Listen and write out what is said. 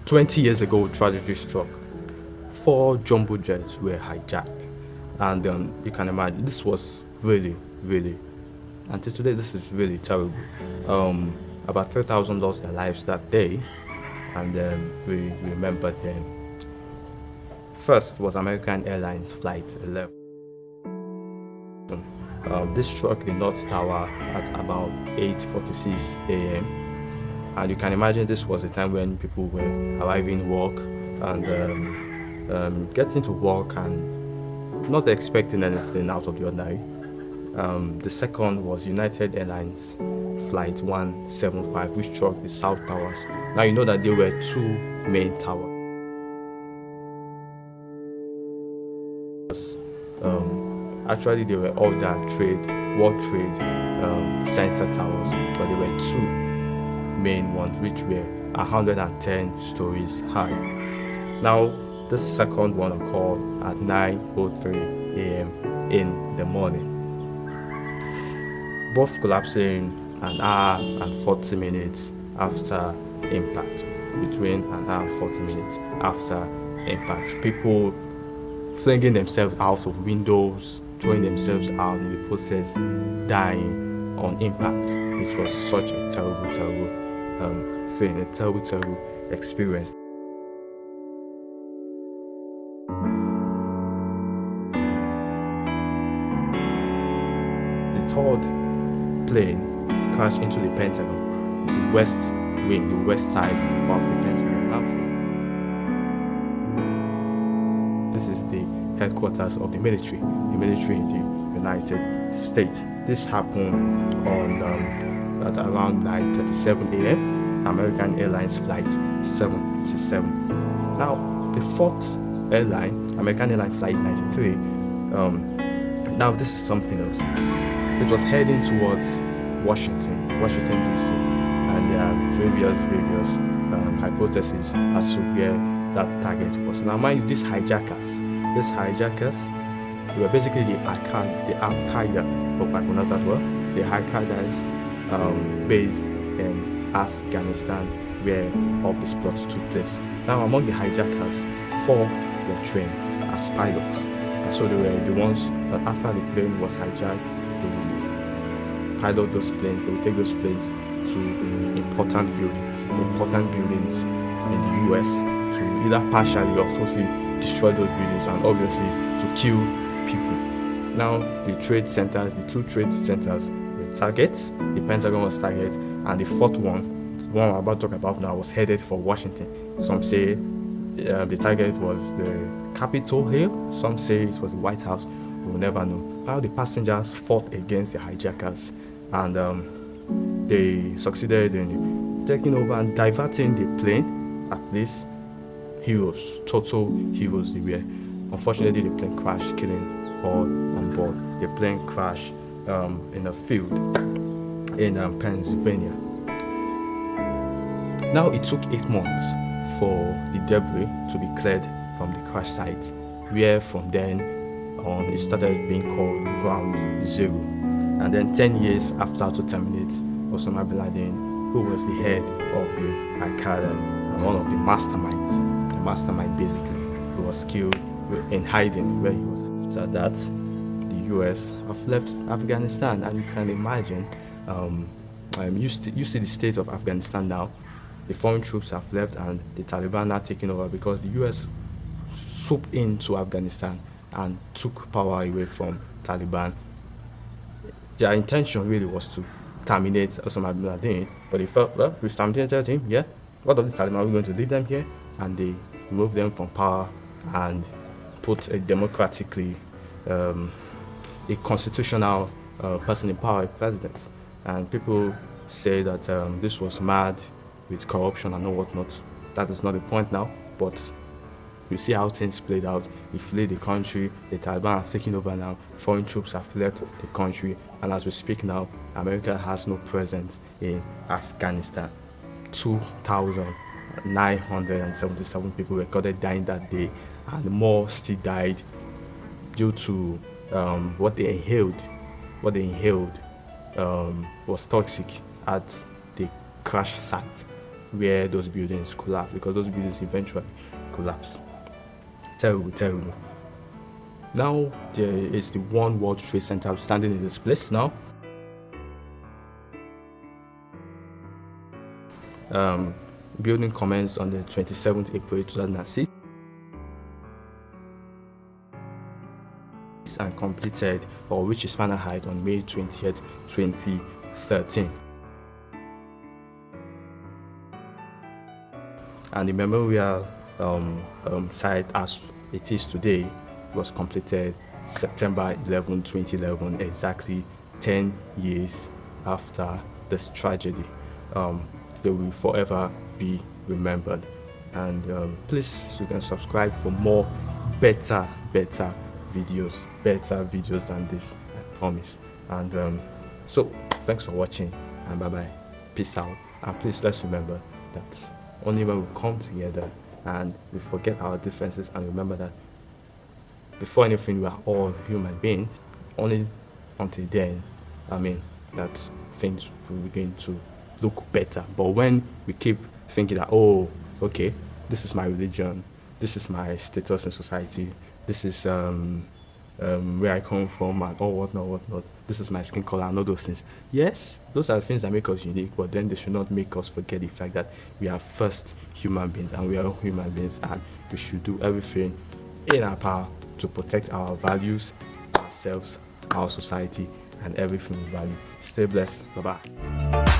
20 years ago, tragedy struck. Four jumbo jets were hijacked. And you can imagine, this was really, really, until today, this is really terrible. Um, about 3,000 lost their lives that day, and we remember them. First was American Airlines Flight 11. This struck the North Tower at about 8:46 a.m. And you can imagine this was a time when people were arriving work and getting to work and not expecting anything out of the ordinary. The second was United Airlines Flight 175, which struck the South Towers. Now you know that there were two main towers. Actually, they were all that World Trade Center towers, but there were two main ones which were 110 stories high. Now, the second one occurred at 9:03 a.m. in the morning, both collapsing an hour and 40 minutes after impact. Between an hour and 40 minutes after impact, people flinging themselves out of windows, throwing themselves out in the process, dying on impact. It was such a terrible, terrible thing, a terrible, terrible experience. The third plane crashed into the Pentagon, the west wing, the west side of the Pentagon. This is the headquarters of the military in the United States. This happened on at around 9:37 a.m. American Airlines Flight 77. Now, the fourth airline, American Airlines Flight 93, now this is something else. It was heading towards Washington DC, and there are various hypotheses as to where that target was. Now, mind you, these hijackers were basically the Al-Qaeda, hope I pronounce that well, the Al-Qaeda's based in Afghanistan, where all these plots took place. Now, among the hijackers, 4 were trained as pilots, and so they were the ones that after the plane was hijacked, to pilot those planes. They would take those planes to important buildings in the U.S. to either partially or totally destroy those buildings, and obviously to kill people. Now, the two trade centers were targets. The Pentagon was target, and the fourth one I'm about to talk about now, was headed for Washington. Some say the target was the Capitol Hill. Some say it was the White House. We will never know. Now, the passengers fought against the hijackers, and they succeeded in taking over and diverting the plane. At least total heroes they were. Unfortunately, the plane crashed, killing all on board. The plane crashed in a field in Pennsylvania. Now, it took 8 months for the debris to be cleared from the crash site, where from then on it started being called Ground Zero. And then 10 years after, to terminate, Osama bin Laden, who was the head of the Al-Qaeda and one of the masterminds basically, who was killed in hiding where he was. After that, the US have left Afghanistan, and you can imagine, you see the state of Afghanistan now. The foreign troops have left, and the Taliban are taking over because the US swooped into Afghanistan and took power away from Taliban. Their intention really was to terminate Osama bin Laden, but they felt, well, we've terminated him, yeah. What of the Taliban? Are we going to leave them here? And they removed them from power and put a democratically, a constitutional person in power, a president. And people say that this was mad with corruption and all whatnot. That is not the point now, but you see how things played out. He fled the country, the Taliban have taken over now, foreign troops have left the country, and as we speak now, America has no presence in Afghanistan. 2,977 people recorded dying that day, and more still died due to what they inhaled. Was toxic at the crash site. where those buildings collapse, because those buildings eventually collapse. Terrible, terrible. Now there is the One World Trade Center standing in this place now. Building commenced on the 27th April 2006 and completed or reached its final height on May 20th, 2013. And the memorial site as it is today was completed September 11, 2011, exactly 10 years after this tragedy. They will forever be remembered. And please, you can subscribe for more better videos than this, I promise. And so thanks for watching, and bye bye, peace out. And please, let's remember that only when we come together and we forget our differences and remember that before anything we are all human beings, only until then, that things will begin to look better. But when we keep thinking that, oh, okay, this is my religion, this is my status in society, this is where I come from, and whatnot, this is my skin color and all those things. Yes, those are the things that make us unique, but then they should not make us forget the fact that we are first human beings, and we are all human beings, and we should do everything in our power to protect our values, ourselves, our society, and everything we value. Stay blessed. Bye bye.